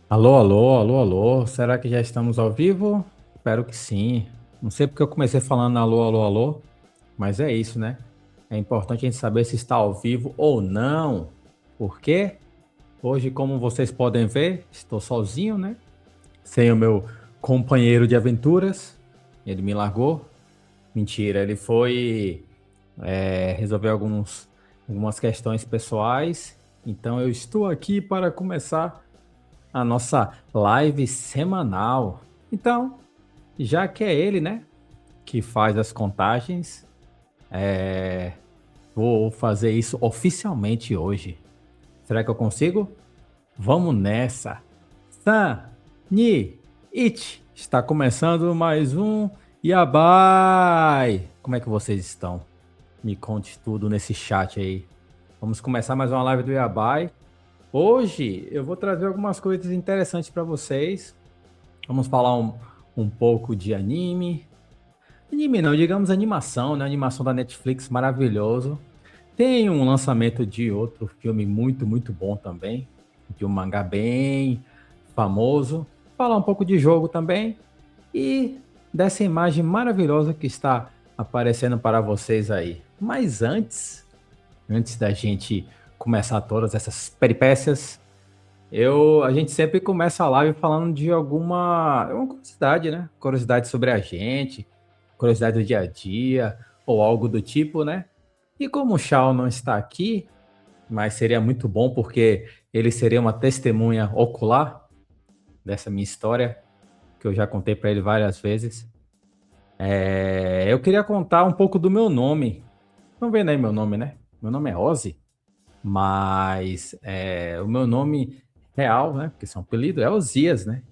Alô, alô, alô, alô. Será que já estamos ao vivo? Espero que sim. Não sei porque eu comecei falando alô, alô, alô, mas é isso, né? É importante a gente saber se está ao vivo ou não. Por quê? Hoje, como vocês podem ver, estou sozinho, né? Sem o meu companheiro de aventuras. Ele me largou. Mentira, ele foi resolver algumas questões pessoais. Então eu estou aqui para começar a nossa live semanal. Então, já que é ele, né, que faz as contagens, vou fazer isso oficialmente hoje. Será que eu consigo? Vamos nessa. San, Ni, It. Está começando mais um Yabai. Como é que vocês estão? Me conte tudo nesse chat aí. Vamos começar mais uma live do Yabai. Hoje eu vou trazer algumas coisas interessantes para vocês. Vamos falar um pouco de anime. Anime não, digamos animação, né? Animação da Netflix maravilhoso. Tem um lançamento de outro filme muito, muito bom também. De um mangá bem famoso. Falar um pouco de jogo também. E dessa imagem maravilhosa que está aparecendo para vocês aí. Mas antes da gente começar todas essas peripécias, a gente sempre começa a live falando de uma curiosidade, né? Curiosidade sobre a gente, curiosidade do dia a dia, ou algo do tipo, né? E como o Shao não está aqui, mas seria muito bom porque ele seria uma testemunha ocular dessa minha história, que eu já contei para ele várias vezes. Eu queria contar um pouco do meu nome. Estão vendo aí meu nome, né? Meu nome é Ozzy. Mas o meu nome real, né? Porque são apelido, é Osias, né?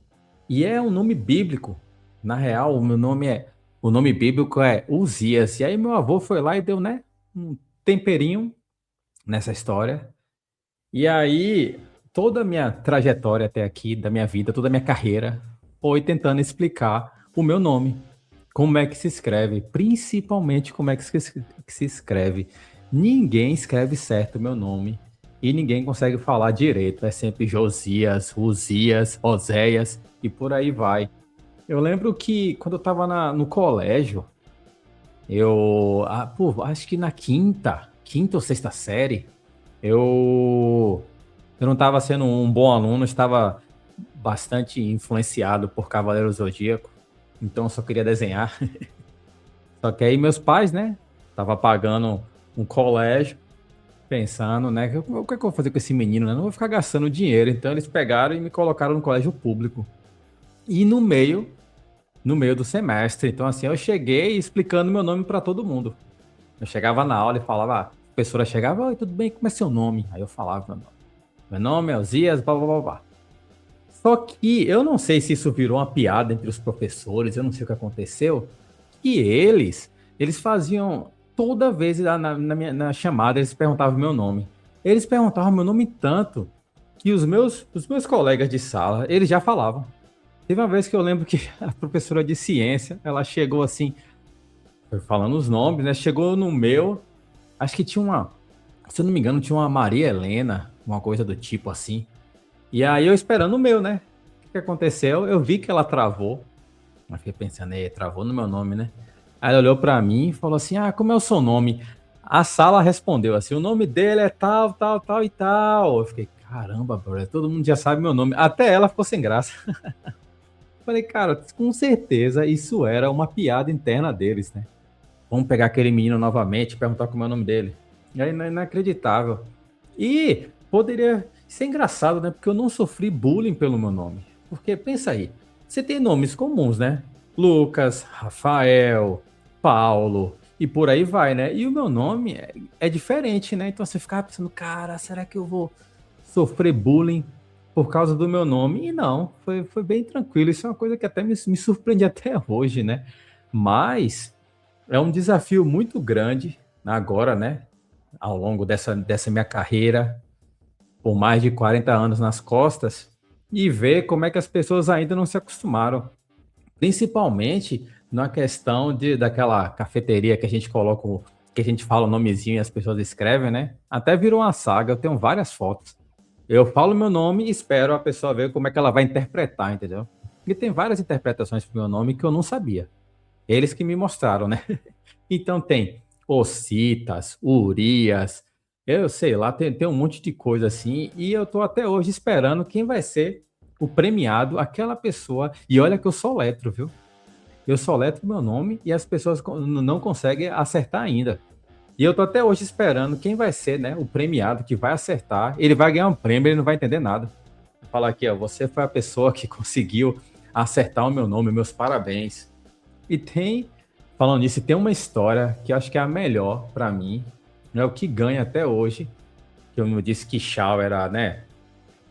E é um nome bíblico. Na real, o nome bíblico é Uzias. E aí meu avô foi lá e deu, né, um temperinho nessa história. E aí toda a minha trajetória até aqui, da minha vida, toda a minha carreira, foi tentando explicar o meu nome. Como é que se escreve, principalmente como é que se escreve. Ninguém escreve certo o meu nome e ninguém consegue falar direito. É sempre Josias, Uzias, Oséias e por aí vai. Eu lembro que quando eu tava no colégio, acho que na quinta ou sexta série, eu não estava sendo um bom aluno, estava bastante influenciado por Cavaleiro Zodíaco, então eu só queria desenhar. Só que aí meus pais, né, tava pagando um colégio, pensando, né, o que é que eu vou fazer com esse menino, né? Não vou ficar gastando dinheiro. Então eles pegaram e me colocaram no colégio público. E no meio do semestre. Então, assim, eu cheguei explicando meu nome para todo mundo. Eu chegava na aula e falava, a professora chegava, oi, tudo bem, como é seu nome? Aí eu falava meu nome. Meu nome é Osias, blá, blá, blá, blá. Só que eu não sei se isso virou uma piada entre os professores, eu não sei o que aconteceu, que eles faziam, toda vez na chamada, eles perguntavam meu nome. Eles perguntavam meu nome tanto que os meus colegas de sala, eles já falavam. Teve uma vez que eu lembro que a professora de ciência, ela chegou assim, foi falando os nomes, né? Chegou no meu, acho que tinha se eu não me engano, tinha uma Maria Helena, uma coisa do tipo assim. E aí eu esperando o meu, né? O que aconteceu? Eu vi que ela travou. Eu fiquei pensando, travou no meu nome, né? Aí ela olhou pra mim e falou assim: Ah, como é o seu nome? A sala respondeu assim: O nome dele é tal, tal, tal e tal. Eu fiquei, caramba, brother, todo mundo já sabe meu nome. Até ela ficou sem graça. Falei, cara, com certeza isso era uma piada interna deles, né? Vamos pegar aquele menino novamente e perguntar como é o nome dele. E aí, inacreditável. E poderia ser engraçado, né? Porque eu não sofri bullying pelo meu nome. Porque pensa aí, você tem nomes comuns, né? Lucas, Rafael, Paulo e por aí vai, né? E o meu nome é diferente, né? Então você ficava pensando, cara, será que eu vou sofrer bullying por causa do meu nome? E não, foi bem tranquilo. Isso é uma coisa que até me surpreende até hoje, né? Mas é um desafio muito grande agora, né? Ao longo dessa minha carreira, por mais de 40 anos nas costas, e ver como é que as pessoas ainda não se acostumaram. Principalmente na questão daquela cafeteria que a gente coloca, que a gente fala o nomezinho e as pessoas escrevem, né? Até virou uma saga, eu tenho várias fotos. Eu falo meu nome e espero a pessoa ver como é que ela vai interpretar, entendeu? Porque tem várias interpretações pro meu nome que eu não sabia. Eles que me mostraram, né? Então tem Ocitas, Urias, eu sei lá, tem um monte de coisa assim, e eu tô até hoje esperando quem vai ser o premiado, aquela pessoa. E olha que eu soletro, viu? Eu soletro meu nome e as pessoas não conseguem acertar ainda. E eu tô até hoje esperando quem vai ser, né, o premiado que vai acertar. Ele vai ganhar um prêmio, ele não vai entender nada. Falar aqui, ó, você foi a pessoa que conseguiu acertar o meu nome, meus parabéns. E tem, falando nisso, tem uma história que eu acho que é a melhor pra mim, é o que ganha até hoje, que eu me disse que Shaw era, né,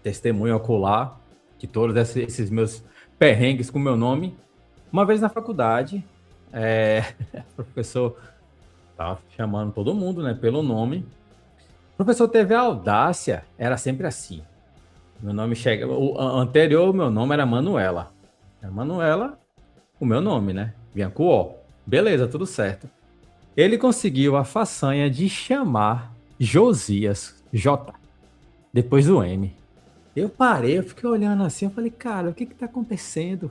testemunho ocular de todos esses meus perrengues com meu nome. Uma vez na faculdade, o professor tava chamando todo mundo, né, pelo nome. O professor teve a audácia, era sempre assim. Meu nome chega, o anterior, meu nome era Manuela. Era Manuela, o meu nome, né? Vinha com O. Beleza, tudo certo. Ele conseguiu a façanha de chamar Josias, J, depois do M. Eu parei, eu fiquei olhando assim, eu falei, cara, o que que tá acontecendo?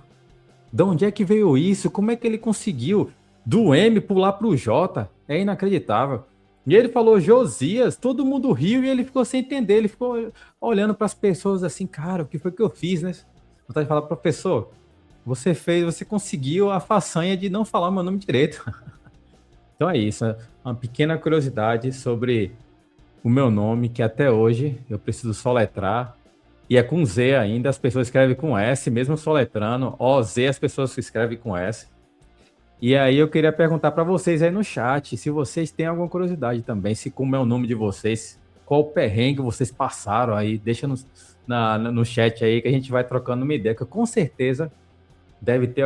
De onde é que veio isso? Como é que ele conseguiu do M pular pro J? É inacreditável. E ele falou Josias, todo mundo riu e ele ficou sem entender. Ele ficou olhando para as pessoas assim, cara, o que foi que eu fiz, né? Vontade de falar, professor, você conseguiu a façanha de não falar o meu nome direito. Então é isso, uma pequena curiosidade sobre o meu nome, que até hoje eu preciso soletrar. E é com Z ainda, as pessoas escrevem com S, mesmo soletrando. OZ, as pessoas escrevem com S. E aí eu queria perguntar para vocês aí no chat, se vocês têm alguma curiosidade também, se como é o nome de vocês, qual perrengue vocês passaram aí, deixa no chat aí que a gente vai trocando uma ideia, que com certeza deve ter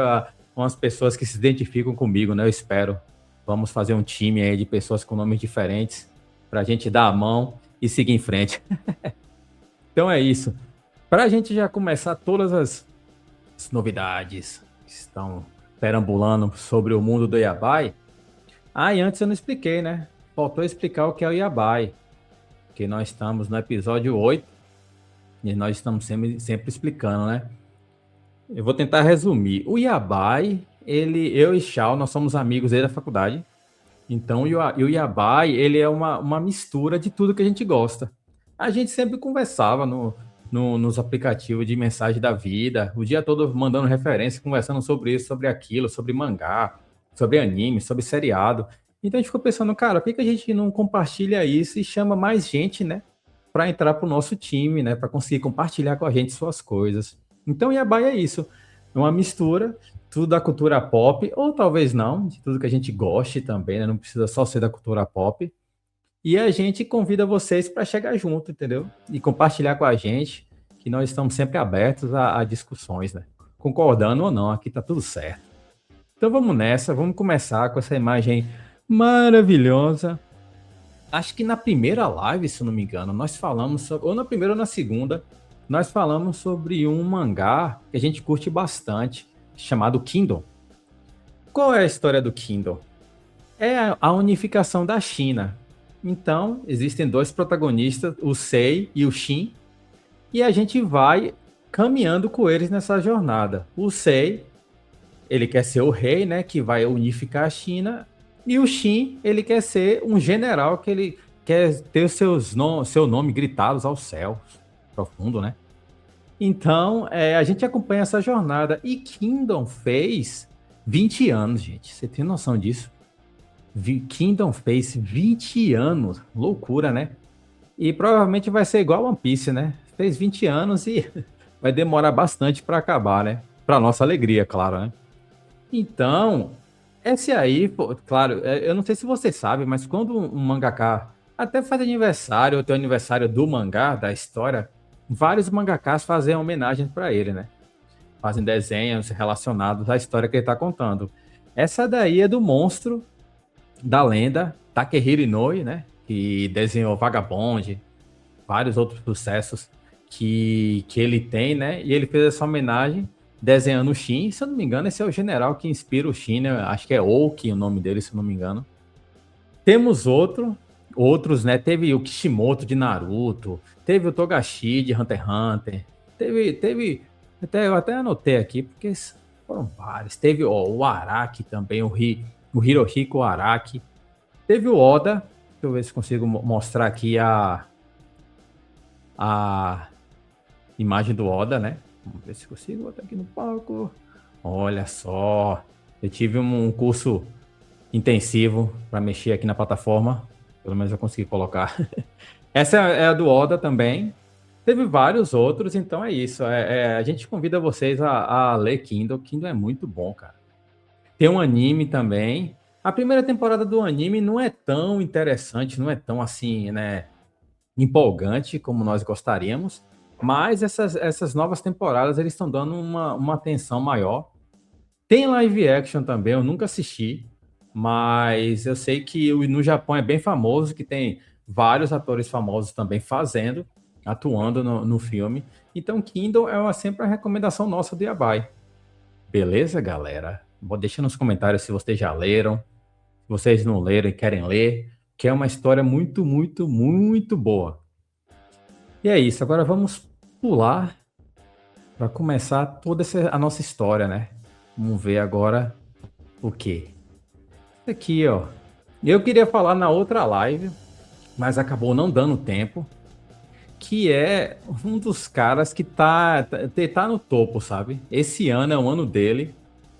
umas pessoas que se identificam comigo, né? Eu espero. Vamos fazer um time aí de pessoas com nomes diferentes para a gente dar a mão e seguir em frente. Então é isso. Para a gente já começar todas as novidades que estão perambulando sobre o mundo do Yabai. Ah, e antes eu não expliquei, né? Faltou explicar o que é o Yabai. Que nós estamos no episódio 8 e nós estamos sempre explicando, né? Eu vou tentar resumir. O Yabai, eu e Shao, nós somos amigos desde a faculdade. Então, o Yabai, ele é uma mistura de tudo que a gente gosta. A gente sempre conversava nos aplicativos de mensagem da vida, o dia todo mandando referência, conversando sobre isso, sobre aquilo, sobre mangá, sobre anime, sobre seriado. Então a gente ficou pensando, cara, por que que a gente não compartilha isso e chama mais gente, né, para entrar pro nosso time, né, para conseguir compartilhar com a gente suas coisas. Então, Yabai é isso, é uma mistura tudo da cultura pop, ou talvez não, de tudo que a gente goste também, né? Não precisa só ser da cultura pop. E a gente convida vocês para chegar junto, entendeu? E compartilhar com a gente, que nós estamos sempre abertos a discussões, né? Concordando ou não, aqui tá tudo certo. Então vamos nessa, vamos começar com essa imagem maravilhosa. Acho que na primeira live, se eu não me engano, nós falamos sobre, ou na primeira ou na segunda, nós falamos sobre um mangá que a gente curte bastante, chamado Kingdom. Qual é a história do Kingdom? É a unificação da China. Então, existem dois protagonistas, o Sei e o Xin, e a gente vai caminhando com eles nessa jornada. O Sei, ele quer ser o rei, né, que vai unificar a China, e o Xin, ele quer ser um general que ele quer ter seu nome gritados ao céu, profundo, né? Então, a gente acompanha essa jornada. E Kingdom fez 20 anos, gente. Você tem noção disso? Kingdom fez 20 anos. Loucura, né? E provavelmente vai ser igual One Piece, né? Fez 20 anos e vai demorar bastante para acabar, né? Para nossa alegria, claro, né? Então, esse aí, pô, claro, eu não sei se você sabe, mas quando um mangaka até faz aniversário, ou tem o aniversário do mangá, da história, vários mangakas fazem homenagem para ele, né? Fazem desenhos relacionados à história que ele está contando. Essa daí é do monstro da lenda Takehiro Inoue, né? Que desenhou Vagabond, vários outros sucessos que ele tem, né? E ele fez essa homenagem desenhando o Shin. Se eu não me engano, esse é o general que inspira o Shin, né? Acho que é Oki o nome dele, se eu não me engano. Temos outro, outros, né? Teve o Kishimoto de Naruto, teve o Togashi de Hunter x Hunter, até, eu até anotei aqui, porque foram vários. Teve ó, o Araki também, o Hirohiko Araki. Teve o Oda, deixa eu ver se consigo mostrar aqui a imagem do Oda, né? Vamos ver se consigo botar aqui no palco. Olha só, eu tive um curso intensivo para mexer aqui na plataforma. Pelo menos eu consegui colocar. Essa é a do Oda também. Teve vários outros, então é isso. A gente convida vocês a ler Kindle. Kindle é muito bom, cara. Tem um anime também. A primeira temporada do anime não é tão interessante, não é tão assim, né, empolgante como nós gostaríamos, mas essas novas temporadas eles estão dando uma atenção maior. Tem live action também, eu nunca assisti, mas eu sei que no Japão é bem famoso, que tem vários atores famosos também atuando no filme. Então, Kindle é sempre a recomendação nossa do Yabai. Beleza, galera? Deixa nos comentários se vocês já leram, se vocês não leram e querem ler, que é uma história muito, muito, muito boa. E é isso, agora vamos pular para começar toda a nossa história, né? Vamos ver agora o quê? Isso aqui, ó. Eu queria falar na outra live, mas acabou não dando tempo, que é um dos caras que tá no topo, sabe? Esse ano é o ano dele.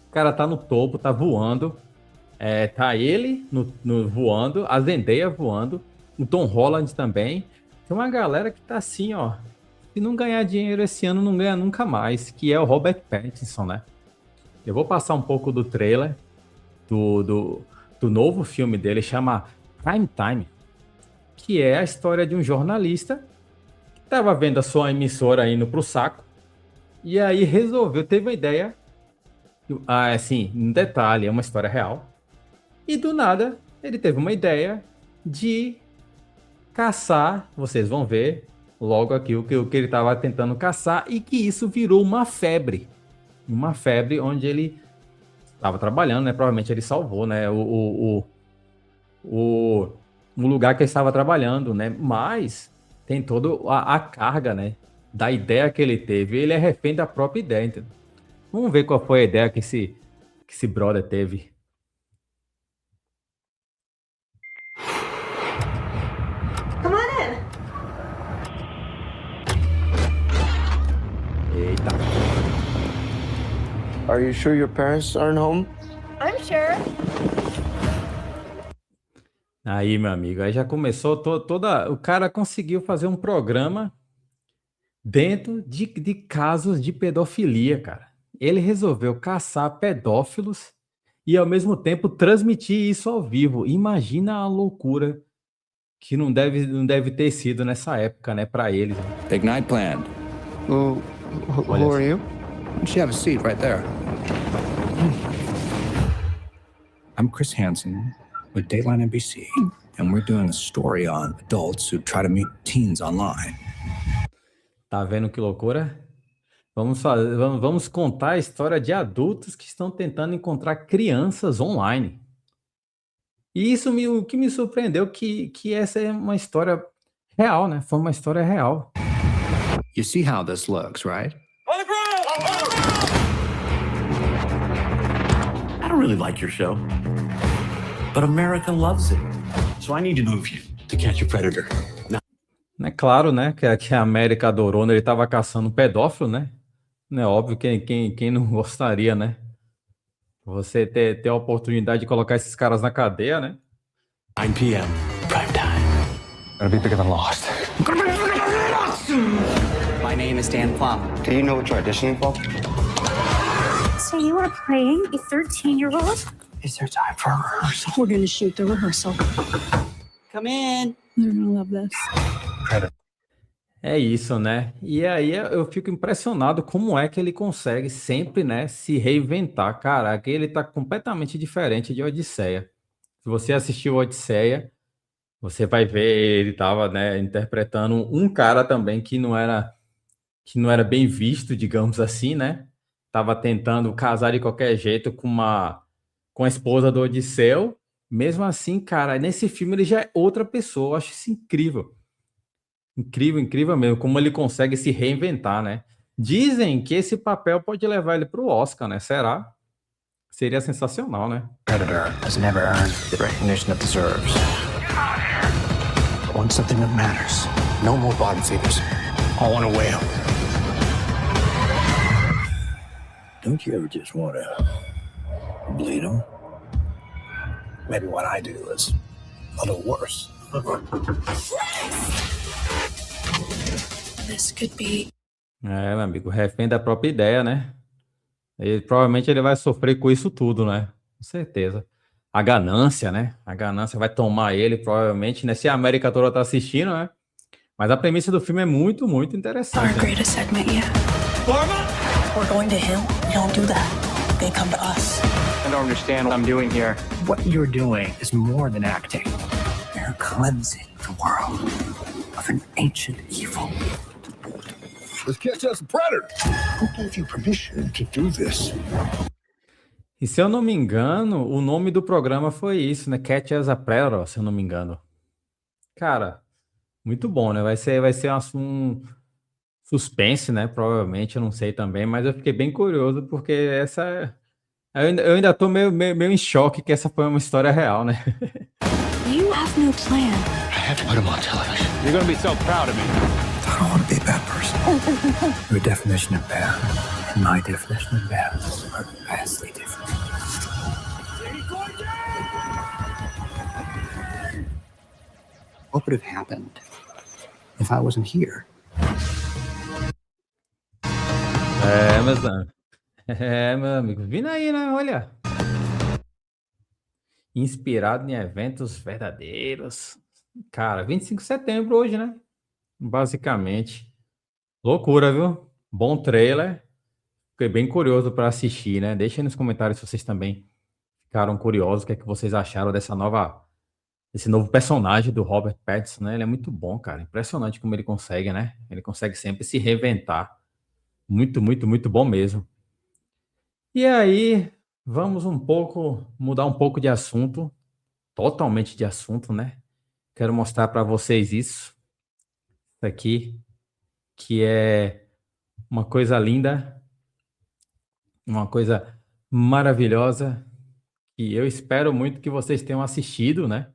O cara tá no topo, tá voando. Tá ele voando, a Zendaya voando, o Tom Holland também. Tem uma galera que tá assim, ó. Se não ganhar dinheiro esse ano, não ganha nunca mais, que é o Robert Pattinson, né? Eu vou passar um pouco do trailer do novo filme dele, chama Prime Time, que é a história de um jornalista que estava vendo a sua emissora indo pro saco, e aí teve uma ideia, assim, um detalhe, é uma história real, e do nada ele teve uma ideia de caçar, vocês vão ver logo aqui o que ele estava tentando caçar, e que isso virou uma febre onde ele estava trabalhando, né? Provavelmente ele salvou, né? O lugar que ele estava trabalhando, né? Mas tem toda a carga, né? Da ideia que ele teve. Ele é refém da própria ideia, entendeu? Vamos ver qual foi a ideia que esse brother teve. Come on in. Eita. Are you sure your parents aren't home? I'm sure. Aí, meu amigo, aí já começou toda. O cara conseguiu fazer um programa dentro de casos de pedofilia, cara. Ele resolveu caçar pedófilos e, ao mesmo tempo, transmitir isso ao vivo. Imagina a loucura que não deve ter sido nessa época, né, para eles. Big night planned. Who are you? You should have a seat right there. I'm Chris Hansen with Dateline NBC, and we're doing a story on adults who try to meet teens online. Tá vendo que loucura? Vamos contar a história de adultos que estão tentando encontrar crianças online. E o que me surpreendeu que essa é uma história real, né? Foi uma história real. You see how this looks, right? I don't really like your show, but America loves it. So I need to move you to catch a predator. É claro, né, que a América adorou, né? Ele estava caçando um pedófilo, né? Não é óbvio quem não gostaria, né? Você ter a oportunidade de colocar esses caras na cadeia, né? 9 p.m. prime time. It'll be bigger than Lost. My name is Dan Plum. Do you know what you're auditioning for? So you are playing a 13-year-old? Is there time for a rehearsal? We're gonna shoot the rehearsal. Come in. You're gonna love this. É isso, né? E aí eu fico impressionado como é que ele consegue sempre, né, se reinventar. Caraca, ele tá completamente diferente de Odisseia. Se você assistiu Odisseia, você vai ver, ele tava, né, interpretando um cara também que não era bem visto, digamos assim, né? Tava tentando casar de qualquer jeito com a esposa do Odisseu, Mesmo assim, cara, nesse filme ele já é outra pessoa. Eu acho isso incrível. Incrível, incrível mesmo, como ele consegue se reinventar, né? Dizem que esse papel pode levar ele pro Oscar, né? Será? Seria sensacional, né? Predator has never earned the recognition it deserves. I want something that matters. No more bottom feeders. I want a whale. Don't you ever just want to bleed them? Maybe what I do is a little worse. This could be. É, meu amigo, refém da própria ideia, né? Provavelmente ele vai sofrer com isso tudo, né? Com certeza. A ganância, né? A ganância vai tomar ele, provavelmente, né? Se a América toda tá assistindo, né? Mas a premissa do filme é muito, muito Our interessante, né? greatest segment yet. We're going to him. We don't do that. They come to us. I don't understand what I'm doing here. What you're doing is more than acting. You're cleansing the world of an ancient evil. Let's catch us a predator. Who gave you permission to do this? E se eu não me engano, o nome do programa foi isso, né? Catch as a Predator, se eu não me engano. Cara, muito bom, né? Vai ser um suspense, né? Provavelmente, eu não sei também, mas eu fiquei bem curioso porque eu ainda tô meio em choque que essa foi uma história real, né? You have no plan. I have to put him on television. You're gonna be so proud of me. I don't want to be a bad person. Your definition of bad and my definition of bad are vastly different. What would have happened if I wasn't here? Meu amigo, vindo aí, né? Olha. Inspirado em eventos verdadeiros. Cara, 25 de setembro hoje, né? Basicamente. Loucura, viu? Bom trailer. Fiquei bem curioso para assistir, né? Deixem nos comentários se vocês também ficaram curiosos, o que é que vocês acharam desse novo personagem do Robert Pattinson, né? Ele é muito bom, cara. Impressionante como ele consegue, né? Ele consegue sempre se reinventar. Muito, muito, muito bom mesmo. E aí, vamos mudar um pouco de assunto. Totalmente de assunto, né? Quero mostrar para vocês isso aqui, que é uma coisa linda, uma coisa maravilhosa, que eu espero muito que vocês tenham assistido, né?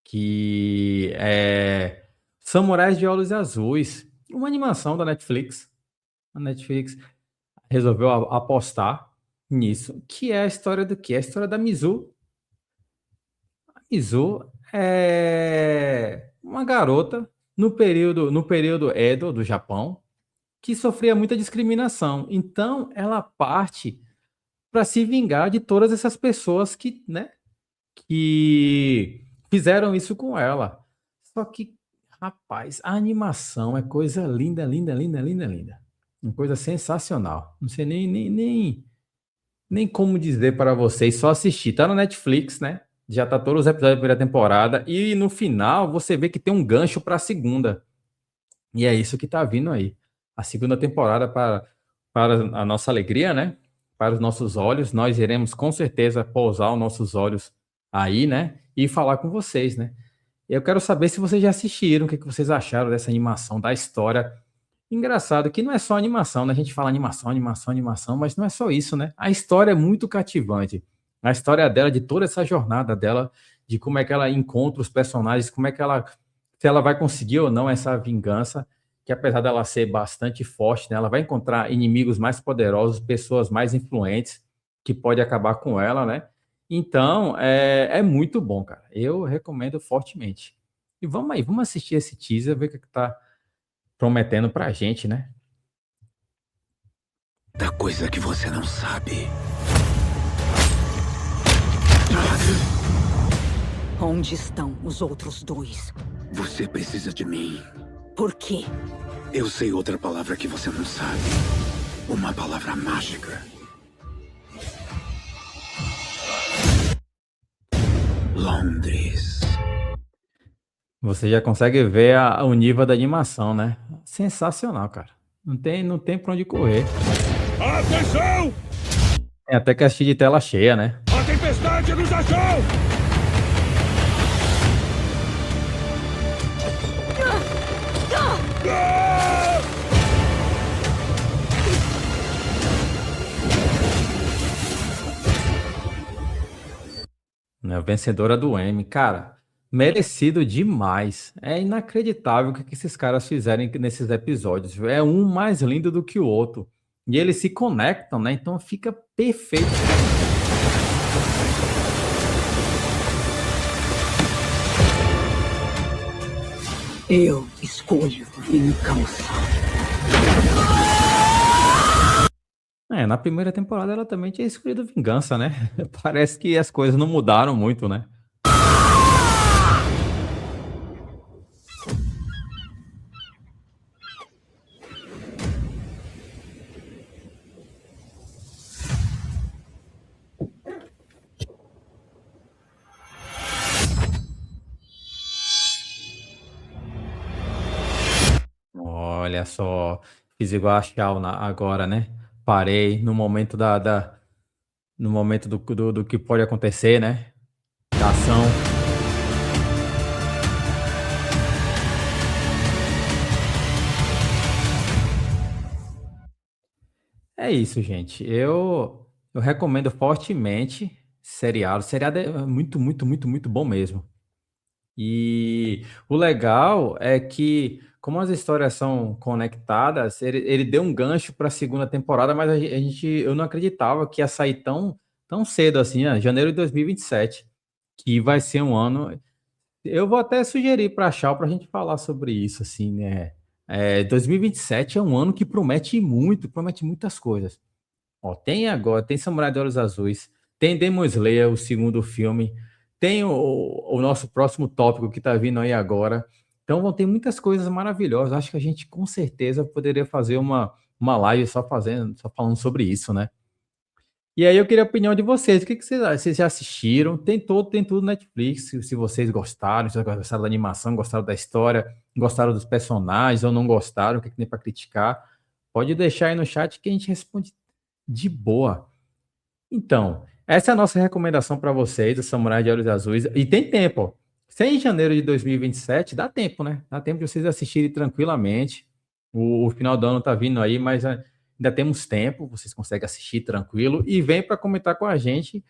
Que é Samurais de Olhos Azuis, uma animação da Netflix. A Netflix resolveu apostar nisso, que é a história do quê? É a história da Mizu. A Mizu é uma garota no período Edo do Japão que sofria muita discriminação. Então, ela parte para se vingar de todas essas pessoas que, né, que fizeram isso com ela. Só que, rapaz, a animação é coisa linda, linda, linda, linda, linda. Uma coisa sensacional. Não sei nem como dizer para vocês, só assistir. Tá no Netflix, né? Já tá todos os episódios da primeira temporada e no final você vê que tem um gancho para a segunda. E é isso que tá vindo aí. A segunda temporada para a nossa alegria, né? Para os nossos olhos, nós iremos com certeza pousar os nossos olhos aí, né? E falar com vocês, né? Eu quero saber se vocês já assistiram, o que vocês acharam dessa animação, da história. Engraçado que não é só animação, né? A gente fala animação, animação, animação, mas não é só isso, né? A história é muito cativante. A história dela, de toda essa jornada dela, de como é que ela encontra os personagens, como é que se ela vai conseguir ou não essa vingança, que apesar dela ser bastante forte, né? Ela vai encontrar inimigos mais poderosos, pessoas mais influentes, que pode acabar com ela, né? Então, é muito bom, cara. Eu recomendo fortemente. E vamos aí, vamos assistir esse teaser, ver o que tá prometendo pra gente, né? Da coisa que você não sabe. Onde estão os outros dois? Você precisa de mim. Por quê? Eu sei outra palavra que você não sabe. Uma palavra mágica. Londres. Você já consegue ver o nível da animação, né? Sensacional, cara. Não tem pra onde correr. Atenção! É até que assistir de tela cheia, né? A tempestade nos achou! né? Vencedora do Emmy, cara, merecido demais. É inacreditável o que esses caras fizerem nesses episódios. É um mais lindo do que o outro. E eles se conectam, né? Então fica perfeito. Eu escolho vingança. Na primeira temporada ela também tinha escolhido vingança, né? Parece que as coisas não mudaram muito, né? Olha só, fiz igual a Shao agora, né? Parei no momento no momento do que pode acontecer, né? Da ação. É isso, gente. Eu recomendo fortemente seriado. Seriado é muito, muito, muito, muito bom mesmo. E o legal é que, como as histórias são conectadas, ele deu um gancho para a segunda temporada, mas eu não acreditava que ia sair tão cedo assim, janeiro de 2027, que vai ser um ano. Eu vou até sugerir para a Shao para a gente falar sobre isso, assim, né? 2027 é um ano que promete muito, promete muitas coisas. Ó, tem Samurai de Olhos Azuis, tem Demon Slayer, o segundo filme, tem o nosso próximo tópico que tá vindo aí agora. Então vão ter muitas coisas maravilhosas. Acho que a gente com certeza poderia fazer uma live só falando sobre isso, né? E aí eu queria a opinião de vocês. O que vocês acham? Vocês já assistiram? Tem tudo no Netflix. Se vocês gostaram, se vocês gostaram da animação, gostaram da história, gostaram dos personagens ou não gostaram, o que tem para criticar, pode deixar aí no chat que a gente responde de boa. Então, essa é a nossa recomendação para vocês, do Samurai de Olhos Azuis. E tem tempo, ó. Se é em janeiro de 2027, dá tempo, né? Dá tempo de vocês assistirem tranquilamente. O final do ano tá vindo aí, mas ainda temos tempo. Vocês conseguem assistir tranquilo. E vem para comentar com a gente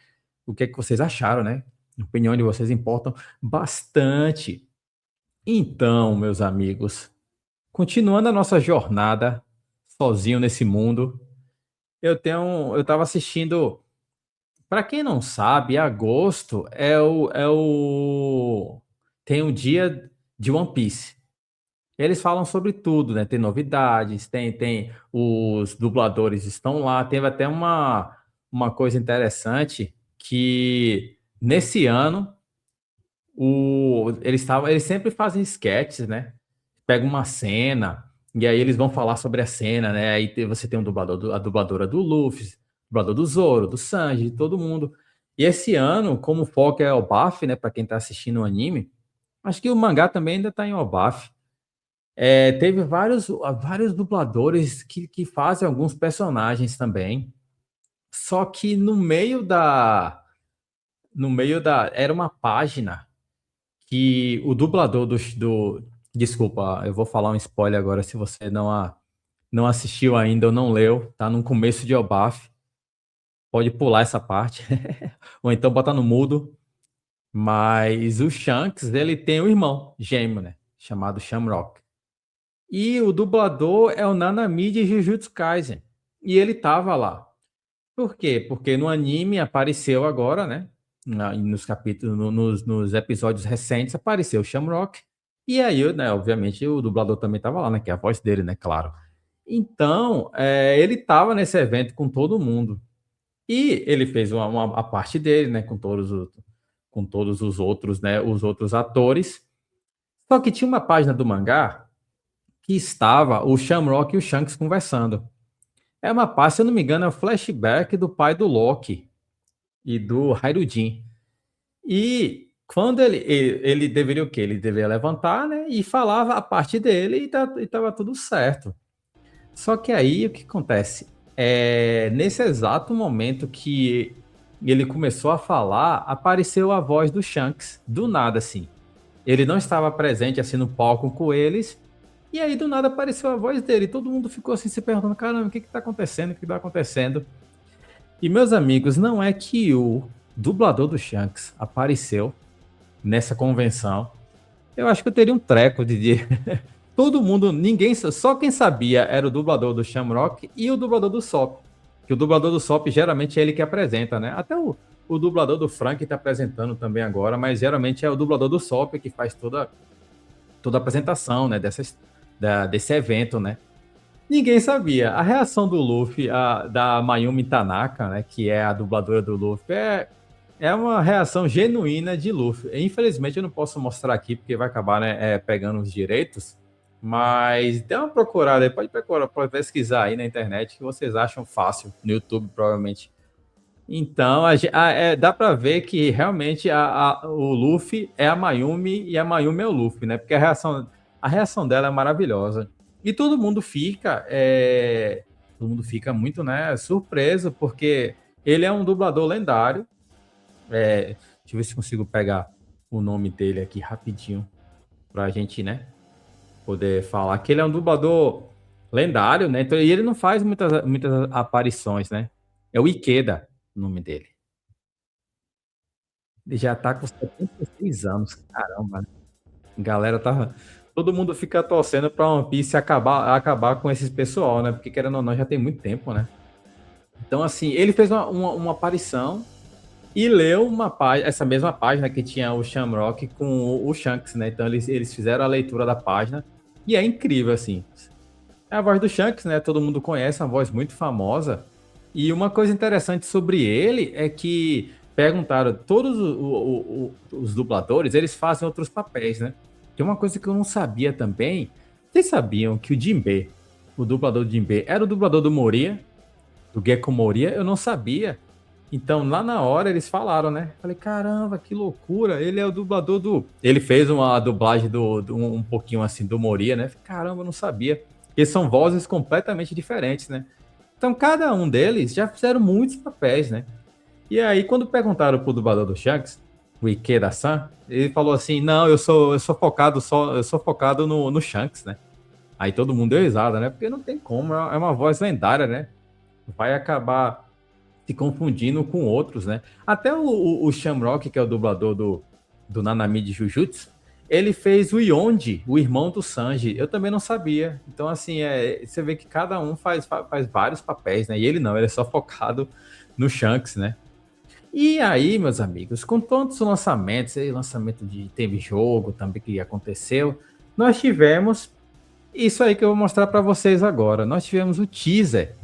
o que é que vocês acharam, né? A opinião de vocês importam bastante. Então, meus amigos, continuando a nossa jornada sozinho nesse mundo, eu tava assistindo. Para quem não sabe, agosto tem um dia de One Piece. Eles falam sobre tudo, né? Tem novidades, tem os dubladores estão lá. Teve até uma coisa interessante que nesse ano eles sempre fazem sketches, né? Pega uma cena e aí eles vão falar sobre a cena, né? Aí você tem a dubladora do Luffy, dublador do Zoro, do Sanji, de todo mundo. E esse ano, como o foco é o BAF, né? Para quem tá assistindo o anime, acho que o mangá também ainda tá em OBAF. Teve vários dubladores que fazem alguns personagens também. Só que no meio da era uma página que o dublador desculpa, eu vou falar um spoiler agora se você não assistiu ainda ou não leu, tá no começo de OBAF. Pode pular essa parte ou então botar no mudo. Mas o Shanks, ele tem um irmão gêmeo, né? Chamado Shamrock. E o dublador é o Nanami de Jujutsu Kaisen. E ele tava lá. Por quê? Porque no anime apareceu agora, né? Nos capítulos, nos episódios recentes, apareceu o Shamrock. E aí, né, obviamente, o dublador também tava lá, né? Que é a voz dele, né? Claro. Então, ele tava nesse evento com todo mundo. E ele fez a parte dele, né? Com todos os outros, né? Os outros atores. Só que tinha uma página do mangá que estava o Shamrock e o Shanks conversando. É uma parte, se eu não me engano, é um flashback do pai do Loki e do Hyruujin. E quando ele deveria o quê? Ele deveria levantar, né? E falava a parte dele e tava tudo certo. Só que aí o que acontece? Nesse exato momento que ele começou a falar, apareceu a voz do Shanks, do nada, assim. Ele não estava presente, assim, no palco com eles, e aí, do nada, apareceu a voz dele. Todo mundo ficou, assim, se perguntando, caramba, o que tá acontecendo? O que tá acontecendo? E, meus amigos, não é Kyu, dublador do Shanks apareceu nessa convenção, eu acho que eu teria um treco de todo mundo, ninguém, só quem sabia era o dublador do Shamrock e o dublador do Sop. Que o dublador do Sop geralmente é ele que apresenta, né? Até o dublador do Frank está apresentando também agora, mas geralmente é o dublador do Sop que faz toda a apresentação, né? Desse evento, né? Ninguém sabia. A reação do Luffy, da Mayumi Tanaka, né? Que é a dubladora do Luffy, é uma reação genuína de Luffy. Infelizmente eu não posso mostrar aqui porque vai acabar, né, pegando os direitos. Mas dê uma procurada aí, pode procurar, pode pesquisar aí na internet que vocês acham fácil, no YouTube provavelmente. Então, dá pra ver que realmente o Luffy é a Mayumi e a Mayumi é o Luffy, né? Porque a reação dela é maravilhosa. E todo mundo fica muito, né, surpreso, porque ele é um dublador lendário. Deixa eu ver se consigo pegar o nome dele aqui rapidinho pra gente, né, poder falar que ele é um dublador lendário, né? Então, e ele não faz muitas aparições, né? É o Ikeda, o nome dele. Ele já tá com 76 anos, caramba, né? Galera todo mundo fica torcendo pra One Piece acabar com esses pessoal, né? Porque querendo ou não, já tem muito tempo, né? Então, assim, ele fez uma aparição e leu essa mesma página que tinha o Shamrock com o Shanks, né? Então eles fizeram a leitura da página e é incrível, assim. É a voz do Shanks, né? Todo mundo conhece, uma voz muito famosa. E uma coisa interessante sobre ele é que perguntaram, todos os dubladores, eles fazem outros papéis, né? Tem uma coisa que eu não sabia também. Vocês sabiam que o Jinbe, o dublador do Jinbe, era o dublador do Moria, do Gecko Moria? Eu não sabia. Então, lá na hora, eles falaram, né? Falei, caramba, que loucura. Ele é o dublador Ele fez uma dublagem um pouquinho assim do Moria, né? Caramba, eu não sabia. Eles são vozes completamente diferentes, né? Então, cada um deles já fizeram muitos papéis, né? E aí, quando perguntaram pro dublador do Shanks, o Ikeda-san, ele falou assim, não, eu sou focado no Shanks, né? Aí todo mundo deu risada, né? Porque não tem como, é uma voz lendária, né? Vai acabar se confundindo com outros, né? Até o Shamrock, que é o dublador do Nanami de Jujutsu, ele fez o Yonji, o irmão do Sanji. Eu também não sabia. Então, assim, você vê que cada um faz vários papéis, né? E ele não, ele é só focado no Shanks, né? E aí, meus amigos, com tantos lançamentos, teve jogo também que aconteceu, nós tivemos isso aí que eu vou mostrar para vocês agora. Nós tivemos o teaser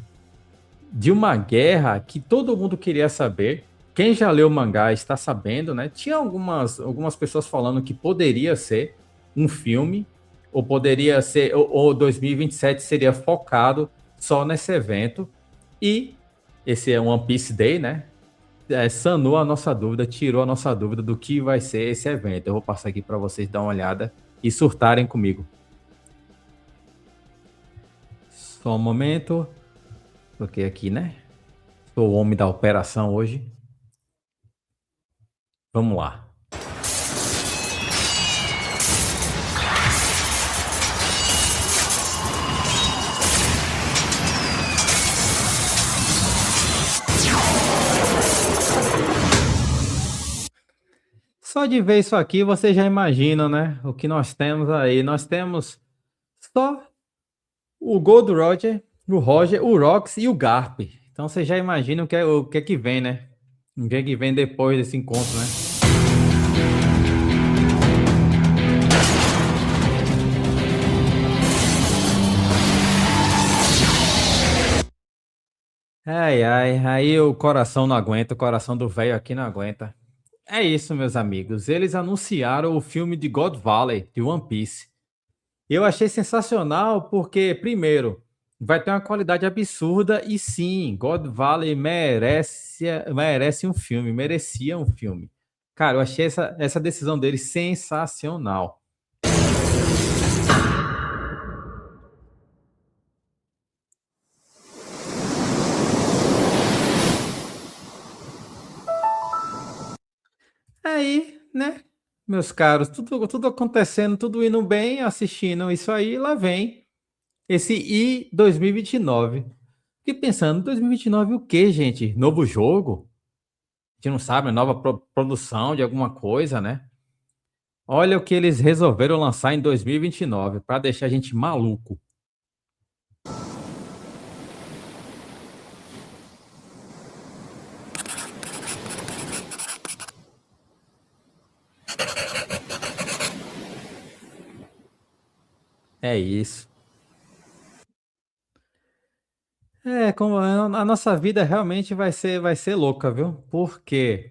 de uma guerra que todo mundo queria saber. Quem já leu o mangá está sabendo, né? Tinha algumas pessoas falando que poderia ser um filme, ou poderia ser, ou 2027 seria focado só nesse evento. E esse é um One Piece Day, né? Sanou a nossa dúvida, tirou a nossa dúvida do que vai ser esse evento. Eu vou passar aqui para vocês dar uma olhada e surtarem comigo. Só um momento. Coloquei aqui, né? Sou o homem da operação hoje. Vamos lá. Só de ver isso aqui, vocês já imaginam, né? O que nós temos aí. Nós temos só o Gold Roger, o Rox e o Garp. Então vocês já imaginam o que é que vem, né? O que é que vem depois desse encontro, né? Ai, aí o coração não aguenta, o coração do velho aqui não aguenta. É isso, meus amigos. Eles anunciaram o filme de God Valley, de One Piece. Eu achei sensacional porque, primeiro, vai ter uma qualidade absurda e sim, God Valley merece um filme, merecia um filme. Cara, eu achei essa decisão deles sensacional. Aí, né, meus caros, tudo acontecendo, tudo indo bem, assistindo isso aí, lá vem esse I 2029. Fiquei pensando, 2029 o quê, gente? Novo jogo? gente não sabe, nova produção de alguma coisa, né? Olha o que eles resolveram lançar em 2029 para deixar a gente maluco. É isso. Como a nossa vida realmente vai ser louca, viu? Porque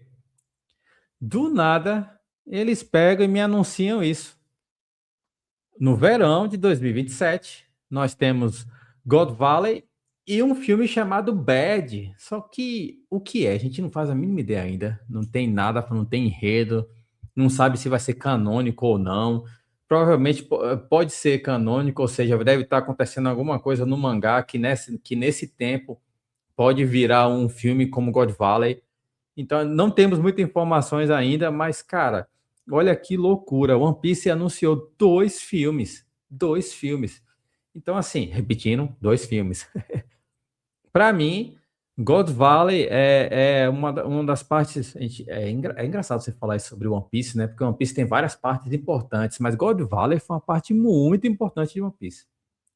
do nada eles pegam e me anunciam isso. No verão de 2027, nós temos God Valley e um filme chamado Bad. Só que o que é? A gente não faz a mínima ideia ainda. Não tem nada, não tem enredo, não sabe se vai ser canônico ou não. Provavelmente pode ser canônico, ou seja, deve estar acontecendo alguma coisa no mangá que nesse tempo pode virar um filme como God Valley. Então, não temos muitas informações ainda, mas, cara, olha que loucura. One Piece anunciou 2 filmes. 2 filmes. Então, assim, repetindo, 2 filmes. Para mim, God Valley é uma das partes. É engraçado você falar isso sobre One Piece, né? Porque One Piece tem várias partes importantes, mas God Valley foi uma parte muito importante de One Piece.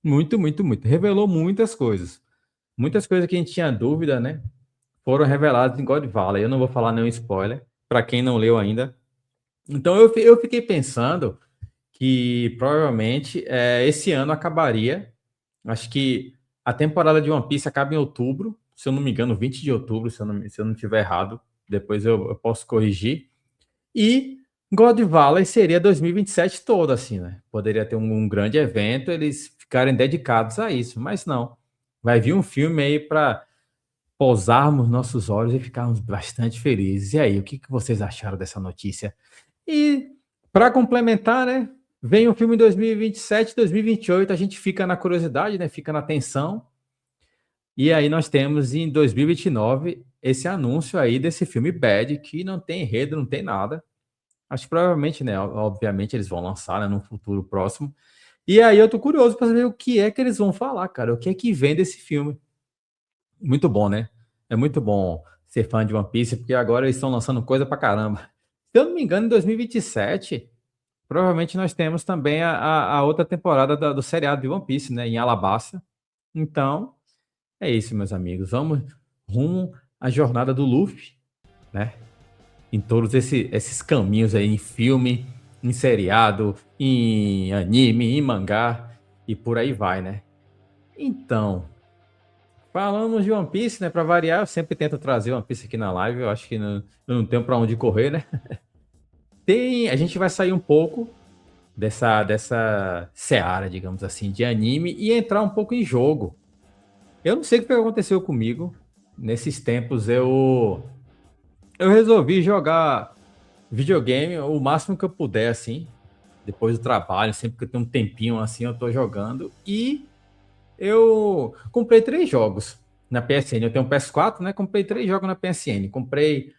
Muito, muito, muito. Revelou muitas coisas. Muitas coisas que a gente tinha dúvida, né? Foram reveladas em God Valley. Eu não vou falar nenhum spoiler, para quem não leu ainda. Então eu fiquei pensando que provavelmente esse ano acabaria. Acho que a temporada de One Piece acaba em outubro, se eu não me engano, 20 de outubro, se eu não estiver errado. Depois eu posso corrigir. E God Valley seria 2027 todo, assim, né? Poderia ter um grande evento, eles ficarem dedicados a isso, mas não. Vai vir um filme aí para pousarmos nossos olhos e ficarmos bastante felizes. E aí, o que vocês acharam dessa notícia? E para complementar, né, vem o filme em 2027, 2028, a gente fica na curiosidade, né, fica na tensão. E aí nós temos em 2029 esse anúncio aí desse filme Bad, que não tem enredo, não tem nada. Acho que provavelmente, né, obviamente eles vão lançar, né, no futuro próximo. E aí eu tô curioso para saber o que é que eles vão falar, cara, o que é que vem desse filme. Muito bom, né? É muito bom ser fã de One Piece, porque agora eles estão lançando coisa pra caramba. Se eu não me engano, em 2027, provavelmente nós temos também a outra temporada do seriado de One Piece, né? Em Alabasta. Então, é isso, meus amigos. Vamos rumo à jornada do Luffy, né? Em todos esses caminhos aí, em filme, em seriado, em anime, em mangá, e por aí vai, né? Então, falamos de One Piece, né? Para variar, eu sempre tento trazer One Piece aqui na live. Eu acho que eu não tenho para onde correr, né? A gente vai sair um pouco dessa seara, digamos assim, de anime e entrar um pouco em jogo. Eu não sei o que aconteceu comigo. Nesses tempos eu resolvi jogar videogame o máximo que eu puder, assim, depois do trabalho, sempre que eu tenho um tempinho assim, eu tô jogando. E eu comprei 3 jogos na PSN. Eu tenho um PS4, né? Comprei 3 jogos na PSN. Comprei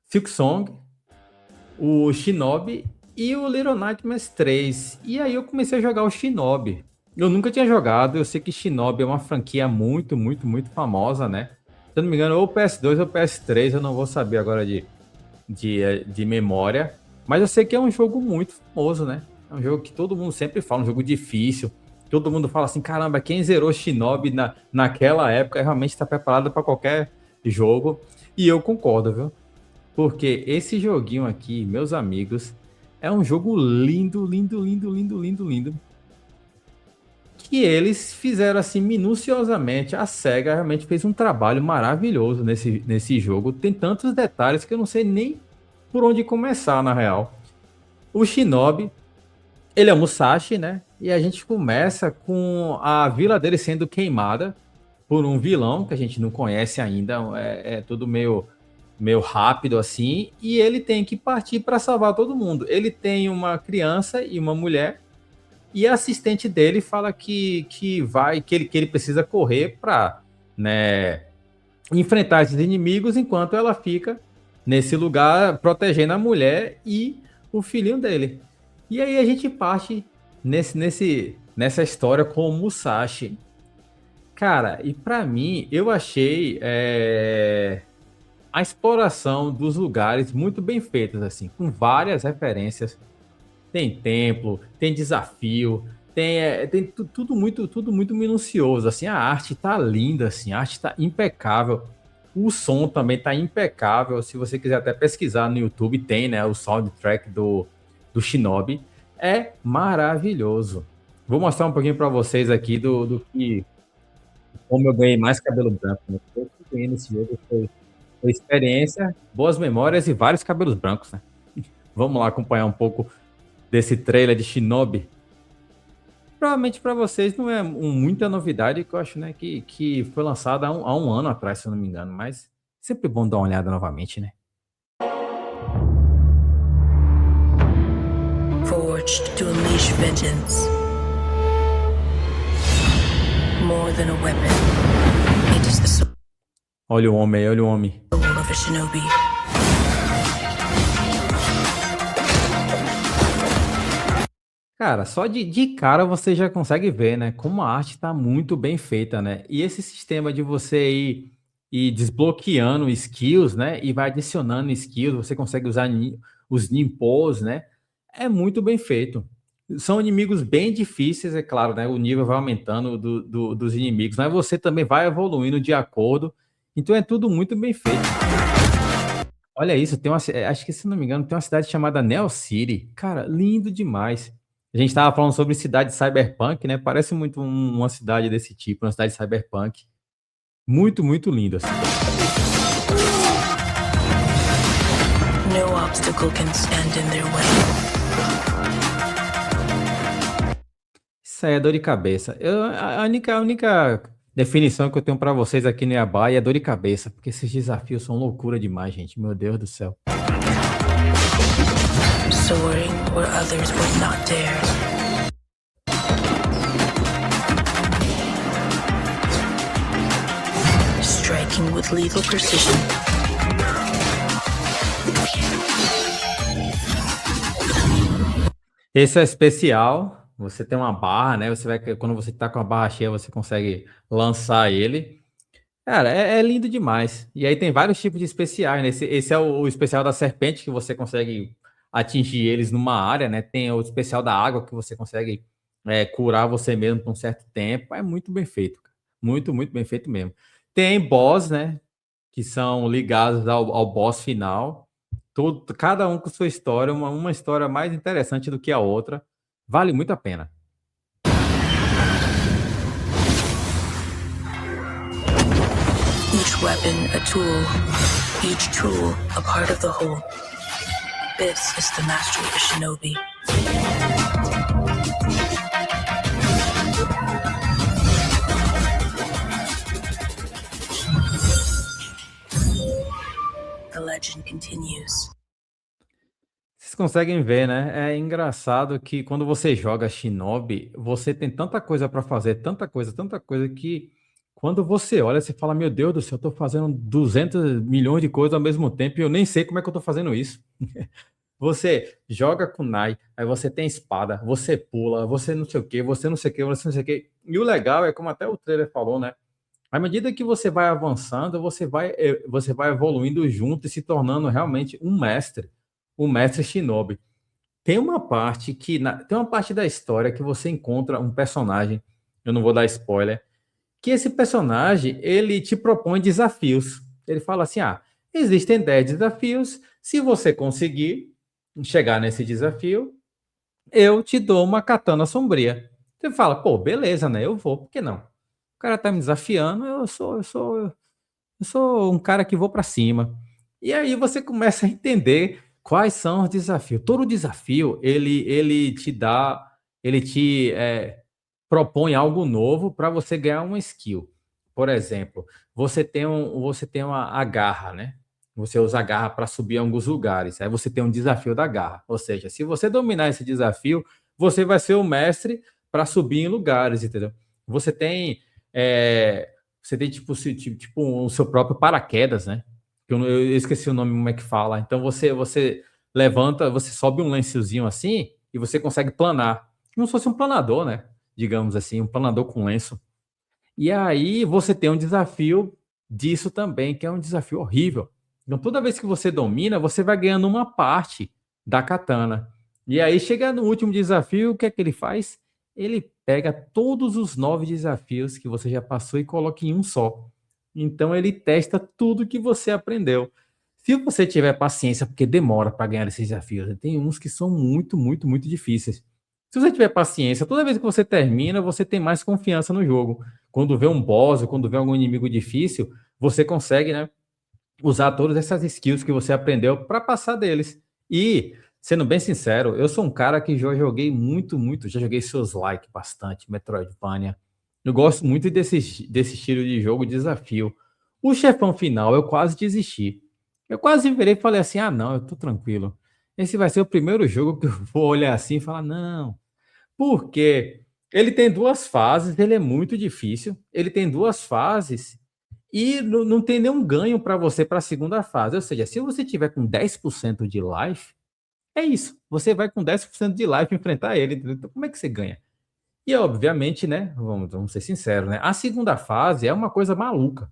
Silk Song, o Shinobi e o Little Nightmares 3. E aí eu comecei a jogar o Shinobi. Eu nunca tinha jogado. Eu sei que Shinobi é uma franquia muito, muito, muito famosa, né? Se eu não me engano, ou PS2 ou PS3. Eu não vou saber agora de memória. Mas eu sei que é um jogo muito famoso, né? É um jogo que todo mundo sempre fala, um jogo difícil. Todo mundo fala assim, caramba, quem zerou Shinobi naquela época realmente está preparado para qualquer jogo. E eu concordo, viu? Porque esse joguinho aqui, meus amigos, é um jogo lindo, lindo, lindo, lindo, lindo, lindo. Que eles fizeram assim minuciosamente. A SEGA realmente fez um trabalho maravilhoso nesse jogo. Tem tantos detalhes que eu não sei nem por onde começar, na real. O Shinobi, ele é um Musashi, né? E a gente começa com a vila dele sendo queimada por um vilão que a gente não conhece ainda. É tudo meio rápido assim. E ele tem que partir para salvar todo mundo. Ele tem uma criança e uma mulher. E a assistente dele fala que ele precisa correr para, né, enfrentar esses inimigos enquanto ela fica nesse lugar protegendo a mulher e o filhinho dele. E aí a gente parte nessa história com o Musashi. Cara, e pra mim, eu achei a exploração dos lugares muito bem feitas, assim, com várias referências. Tem templo, tem desafio, tem tudo muito minucioso, assim, a arte tá linda, assim, a arte tá impecável. O som também tá impecável. Se você quiser até pesquisar no YouTube, tem, né, o soundtrack do Shinobi. É maravilhoso. Vou mostrar um pouquinho para vocês aqui do que como eu ganhei mais cabelo branco. Né? Eu ganhei nesse jogo foi experiência, boas memórias e vários cabelos brancos, né? Vamos lá acompanhar um pouco desse trailer de Shinobi. Provavelmente para vocês não é muita novidade, que eu acho, né, que foi lançada há um ano atrás, se eu não me engano, mas sempre bom dar uma olhada novamente, né? Forged to unleash vengeance. More than a weapon, it is the soul Olha o homem aí, olha o homem. of a shinobi. Cara, só de cara você já consegue ver, né, como a arte tá muito bem feita, né? E esse sistema de você ir desbloqueando skills, né, e vai adicionando skills, você consegue usar os ninpos, né? É muito bem feito. São inimigos bem difíceis, é claro, né? O nível vai aumentando dos inimigos, mas você também vai evoluindo de acordo. Então é tudo muito bem feito. Olha isso, acho que se não me engano, tem uma cidade chamada Neo City. Cara, lindo demais. A gente estava falando sobre cidade cyberpunk, né? Parece muito uma cidade desse tipo, uma cidade cyberpunk. Muito, muito lindo, assim. No obstacle can stand in their way. Isso aí é dor de cabeça. A única definição que eu tenho para vocês aqui no Yabai é dor de cabeça, porque esses desafios são loucura demais, gente. Meu Deus do céu. Soaring where others would not dare. Striking with lethal precision. Esse é especial. Você tem uma barra, né? Quando você tá com a barra cheia, você consegue lançar ele. Cara, é lindo demais. E aí tem vários tipos de especiais, né? Esse é o especial da serpente, que você consegue atingir eles numa área, né? Tem o especial da água, que você consegue curar você mesmo por um certo tempo. É muito bem feito. Muito, muito bem feito mesmo. Tem boss, né? Que são ligados ao boss final. Cada um com sua história, uma história mais interessante do que a outra. Vale muito a pena. Each weapon a tool, each tool a part of the whole. This is the mastery of a shinobi. The legend continues. Vocês conseguem ver, né? É engraçado que quando você joga Shinobi, você tem tanta coisa para fazer, tanta coisa, que quando você olha, você fala, meu Deus do céu, eu tô fazendo 200 milhões de coisas ao mesmo tempo e eu nem sei como é que eu tô fazendo isso. Você joga kunai, aí você tem espada, você pula, você não sei o que, você não sei o que, você não sei o que. E o legal é, como até o trailer falou, né? À medida que você vai avançando, você vai evoluindo junto e se tornando realmente um mestre Shinobi. Tem uma parte da história que você encontra um personagem, eu não vou dar spoiler, que esse personagem, ele te propõe desafios. Ele fala assim, existem 10 desafios, se você conseguir chegar nesse desafio, eu te dou uma katana sombria. Você fala, pô, beleza, né? Eu vou, por que não? O cara tá me desafiando, eu sou um cara que vou para cima. E aí você começa a entender quais são os desafios. Todo desafio, ele te propõe algo novo para você ganhar uma skill. Por exemplo, você tem a garra, né? Você usa a garra para subir em alguns lugares. Aí você tem um desafio da garra. Ou seja, se você dominar esse desafio, você vai ser o mestre para subir em lugares, entendeu? Você tem tipo o seu próprio paraquedas, né? Eu esqueci o nome, como é que fala. Então você levanta, você sobe um lençozinho assim e você consegue planar. Como se fosse um planador, né? Digamos assim, um planador com lenço. E aí você tem um desafio disso também, que é um desafio horrível. Então, toda vez que você domina, você vai ganhando uma parte da katana. E aí, chega no último desafio, o que é que ele faz? Ele pega todos os 9 desafios que você já passou e coloca em um só. Então, ele testa tudo que você aprendeu. Se você tiver paciência, porque demora para ganhar esses desafios, né? Tem uns que são muito, muito, muito difíceis. Se você tiver paciência, toda vez que você termina, você tem mais confiança no jogo. Quando vê um boss ou quando vê algum inimigo difícil, você consegue, né, usar todas essas skills que você aprendeu para passar deles. E, sendo bem sincero, eu sou um cara que já joguei muito, muito, já joguei Souls-like bastante, Metroidvania. Eu gosto muito desse estilo de jogo, desafio. O chefão final, eu quase desisti. Eu quase virei e falei assim, ah não, eu tô tranquilo. Esse vai ser o primeiro jogo que eu vou olhar assim e falar, não. Porque ele tem 2 fases, ele é muito difícil, ele tem 2 fases e não tem nenhum ganho para você para a segunda fase. Ou seja, se você tiver com 10% de life, é isso. Você vai com 10% de life enfrentar ele. Entendeu? Então, como é que você ganha? E, obviamente, né? Vamos ser sinceros, né? A segunda fase é uma coisa maluca.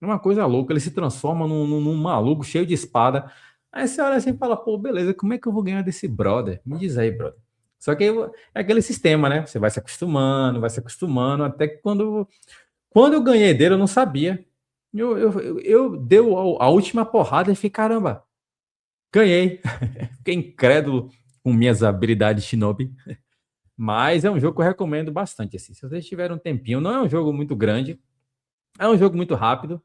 É uma coisa louca. Ele se transforma num maluco cheio de espada. Aí você olha assim e fala, pô, beleza, como é que eu vou ganhar desse brother? Me diz aí, brother. Só que é aquele sistema, né? Você vai se acostumando, até que quando eu ganhei dele, eu não sabia. Eu dei a última porrada e fiquei, caramba, ganhei. Fiquei incrédulo com minhas habilidades Shinobi. Mas é um jogo que eu recomendo bastante. Assim. Se vocês tiverem um tempinho, não é um jogo muito grande, é um jogo muito rápido.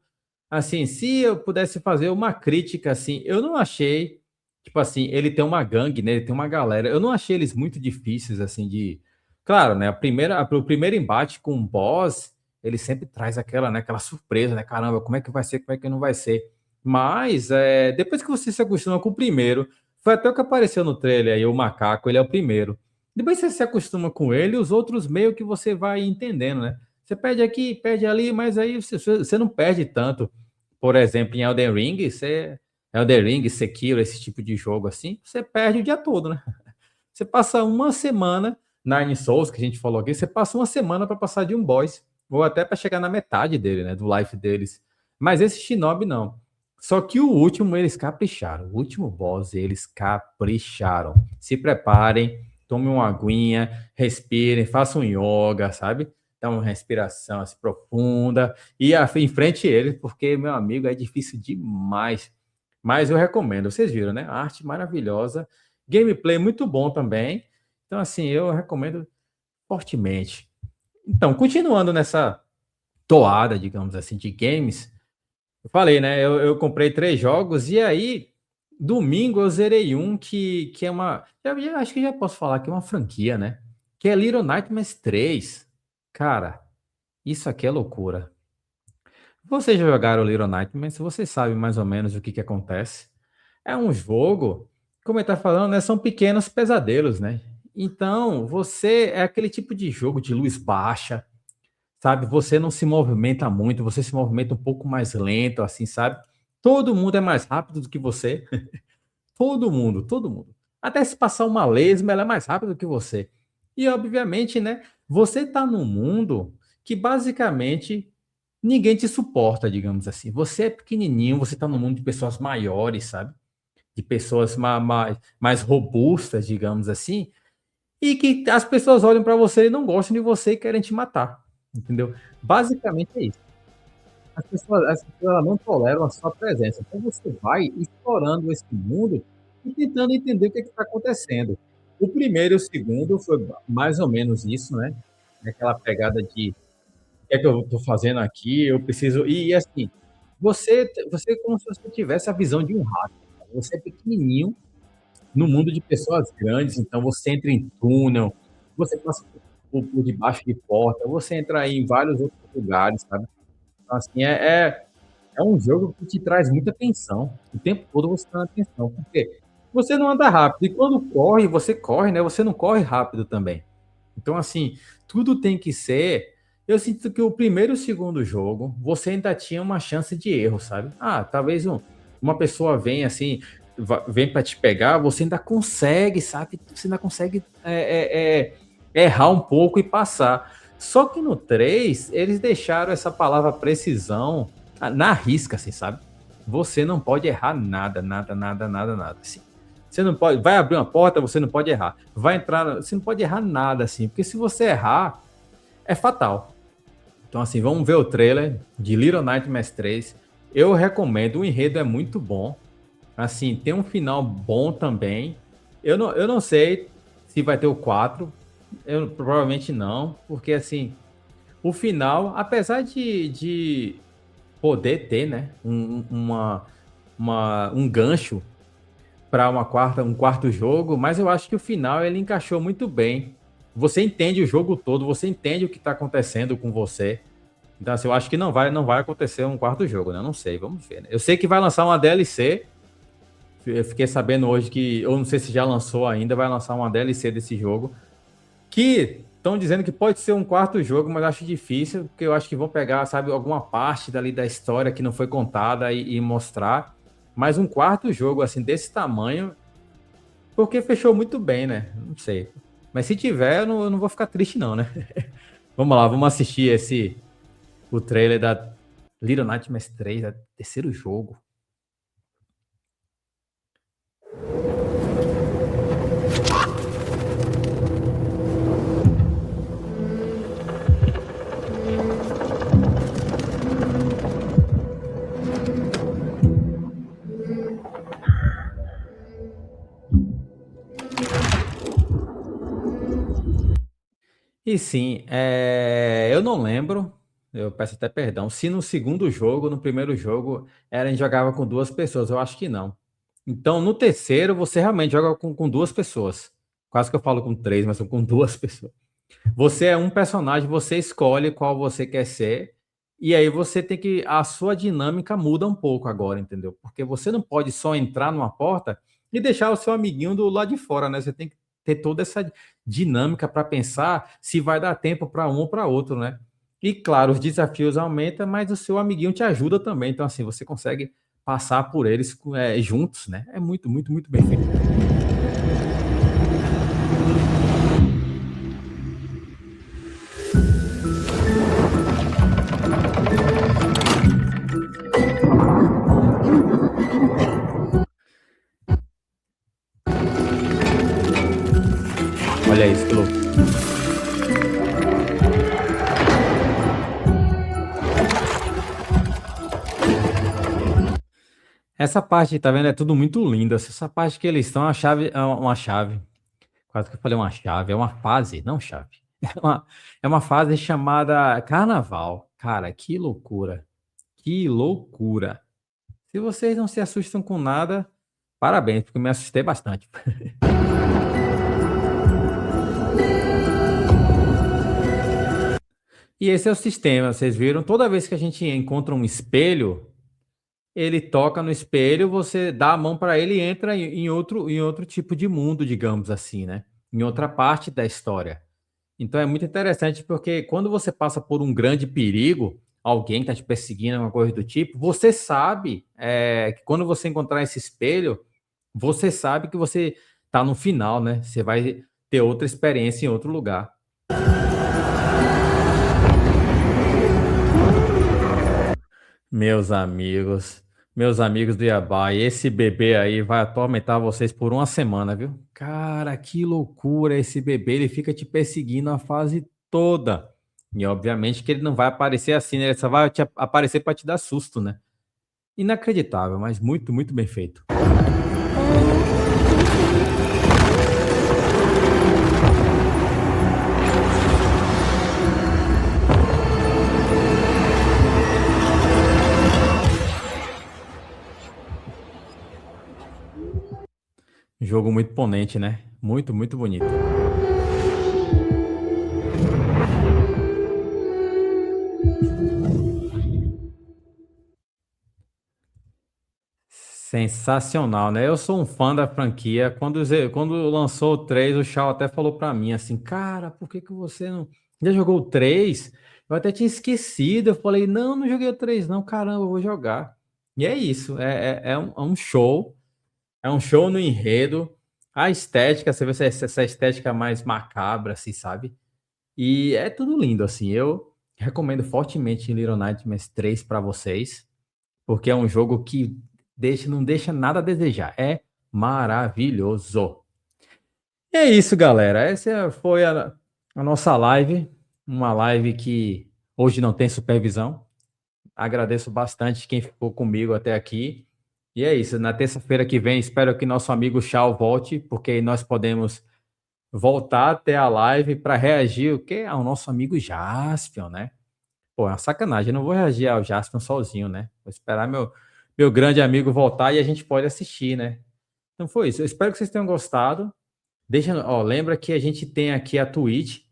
Assim, se eu pudesse fazer uma crítica, assim, eu não achei, tipo assim, ele tem uma gangue, né? Ele tem uma galera. Eu não achei eles muito difíceis, assim, de. Claro, né? O primeiro embate com o boss, ele sempre traz aquela, né, aquela surpresa, né? Caramba, como é que vai ser, como é que não vai ser? Mas depois que você se acostuma com o primeiro, foi até o que apareceu no trailer aí, o macaco, ele é o primeiro. Depois você se acostuma com ele, os outros meio que você vai entendendo, né? Você perde aqui, perde ali, mas aí você não perde tanto. Por exemplo, em Elden Ring, Sekiro, esse tipo de jogo assim, você perde o dia todo, né? Você passa uma semana, Nine Souls, que a gente falou aqui, você passa uma semana para passar de um boss, ou até para chegar na metade dele, né? Do life deles. Mas esse Shinobi não. Só que o último eles capricharam. O último boss eles capricharam. Se preparem, tomem uma aguinha, respirem, façam yoga, sabe? Dá uma respiração assim, profunda e enfrente ele, porque, meu amigo, é difícil demais. Mas eu recomendo, vocês viram, né? Arte maravilhosa, gameplay muito bom também. Então, assim, eu recomendo fortemente. Então, continuando nessa toada, digamos assim, de games, eu falei, né? Eu comprei 3 jogos e aí, domingo eu zerei um que é uma. Acho que já posso falar que é uma franquia, né? Que é Little Nightmares 3. Cara, isso aqui é loucura. Vocês já jogaram Little Nightmares, vocês sabem mais ou menos o que acontece. É um jogo, como ele tá falando, né? São pequenos pesadelos, né? Então, você é aquele tipo de jogo de luz baixa, sabe? Você não se movimenta muito, você se movimenta um pouco mais lento, assim, sabe? Todo mundo é mais rápido do que você. Todo mundo, todo mundo. Até se passar uma lesma, ela é mais rápida do que você. E, obviamente, né? Você tá num mundo que, basicamente, ninguém te suporta, digamos assim. Você é pequenininho, você tá num mundo de pessoas maiores, sabe? De pessoas mais robustas, digamos assim. E que as pessoas olham para você e não gostam de você e querem te matar. Entendeu? Basicamente é isso. As pessoas elas não toleram a sua presença. Então você vai explorando esse mundo e tentando entender o que está acontecendo. O primeiro e o segundo foi mais ou menos isso, né? Aquela pegada de o que é que eu estou fazendo aqui, eu preciso. E assim, você é como se você tivesse a visão de um rato. Você é pequenininho no mundo de pessoas grandes, então você entra em túnel, você passa por debaixo de porta, você entra aí em vários outros lugares, sabe? Então, assim, é um jogo que te traz muita tensão. O tempo todo você está na tensão. Porque você não anda rápido. E quando corre, você corre, né? Você não corre rápido também. Então, assim, tudo tem que ser. Eu sinto que o primeiro e o segundo jogo, você ainda tinha uma chance de erro, sabe? Ah, talvez uma pessoa vem assim, vem para te pegar, você ainda consegue, sabe? Você ainda consegue errar um pouco e passar. Só que no 3, eles deixaram essa palavra precisão na risca, assim, sabe? você não pode errar nada, nada, nada, nada, nada, assim. Você não pode, vai abrir uma porta, você não pode errar. Vai entrar, você não pode errar nada, assim, porque se você errar, é fatal. Então, assim, vamos ver o trailer de Little Nightmares 3. Eu recomendo, o enredo é muito bom. Assim, tem um final bom também. Eu não sei se vai ter o 4. Eu provavelmente não, porque assim, o final, apesar de poder ter, né, um gancho para um quarto jogo, mas eu acho que o final ele encaixou muito bem. Você entende o jogo todo, você entende o que está acontecendo com você. Então, assim, eu acho que não vai acontecer um quarto jogo, né? Eu não sei, vamos ver, né? Eu sei que vai lançar uma DLC. Eu fiquei sabendo hoje que, eu não sei se já lançou ainda, vai lançar uma DLC desse jogo. Que estão dizendo que pode ser um quarto jogo, mas eu acho difícil, porque eu acho que vão pegar, sabe, alguma parte dali da história que não foi contada e mostrar. Mas um quarto jogo, assim, desse tamanho, porque fechou muito bem, né? Não sei. Mas se tiver, eu não vou ficar triste, não, né? Vamos lá, vamos assistir o trailer da Little Nightmares 3, terceiro jogo. E sim, eu não lembro, eu peço até perdão, se no segundo jogo, no primeiro jogo, a gente jogava com duas pessoas, eu acho que não. Então, no terceiro, você realmente joga com duas pessoas. Quase que eu falo com três, mas com duas pessoas. Você é um personagem, você escolhe qual você quer ser, e aí você tem que. A sua dinâmica muda um pouco agora, entendeu? Porque você não pode só entrar numa porta e deixar o seu amiguinho do lado de fora, né? Você tem que ter toda essa dinâmica para pensar se vai dar tempo para um ou para outro, né? E claro, os desafios aumentam, mas o seu amiguinho te ajuda também. Então, assim, você consegue passar por eles juntos, né? É muito, muito, muito bem feito. Olha isso, que louco. Essa parte, tá vendo? É tudo muito linda. Essa parte que eles estão, uma chave. Quase que eu falei uma chave, é uma fase, não chave. É uma fase chamada Carnaval. Cara, que loucura. Que loucura. Se vocês não se assustam com nada, parabéns, porque eu me assustei bastante. E esse é o sistema, vocês viram? Toda vez que a gente encontra um espelho, ele toca no espelho, você dá a mão para ele e entra em outro tipo de mundo, digamos assim, né? Em outra parte da história. Então é muito interessante porque quando você passa por um grande perigo, alguém está te perseguindo, alguma coisa do tipo, você sabe que quando você encontrar esse espelho, você sabe que você está no final, né? Você vai ter outra experiência em outro lugar. Meus amigos do Yabai, esse bebê aí vai atormentar vocês por uma semana, viu? Cara, que loucura esse bebê, ele fica te perseguindo a fase toda. E obviamente que ele não vai aparecer assim, né? Ele só vai aparecer para te dar susto, né? Inacreditável, mas muito, muito bem feito. Jogo muito imponente, né? Muito, muito bonito. Sensacional, né? Eu sou um fã da franquia. Quando lançou o 3, o Shao até falou pra mim assim, cara, por que você não... Já jogou o 3? Eu até tinha esquecido. Eu falei, não joguei o 3 não, caramba, eu vou jogar. E é isso, é um show. É um show no enredo. A estética, você vê essa estética mais macabra, assim, sabe? E é tudo lindo, assim. Eu recomendo fortemente Little Nightmares 3 para vocês. porque é um jogo que não deixa nada a desejar. É maravilhoso. E é isso, galera. Essa foi a nossa live. Uma live que hoje não tem supervisão. Agradeço bastante quem ficou comigo até aqui. E é isso. Na terça-feira que vem, espero que nosso amigo Shao volte, porque aí nós podemos voltar até a live para reagir o quê? Ao nosso amigo Jaspion, né? Pô, é uma sacanagem. Eu não vou reagir ao Jaspion sozinho, né? Vou esperar meu grande amigo voltar e a gente pode assistir, né? Então foi isso. Eu espero que vocês tenham gostado. Lembra que a gente tem aqui a Twitch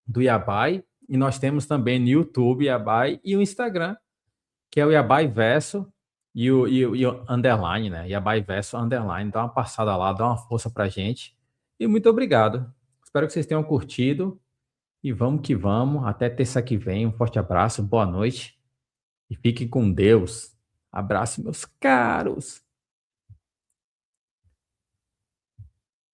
do Yabai e nós temos também no YouTube Yabai e o Instagram, que é o Yabai Verso e o underline, né? Yabai Verso underline. Dá uma passada lá, dá uma força pra gente. E muito obrigado. Espero que vocês tenham curtido. E vamos que vamos. Até terça que vem. Um forte abraço, boa noite. E fiquem com Deus. Abraço, meus caros.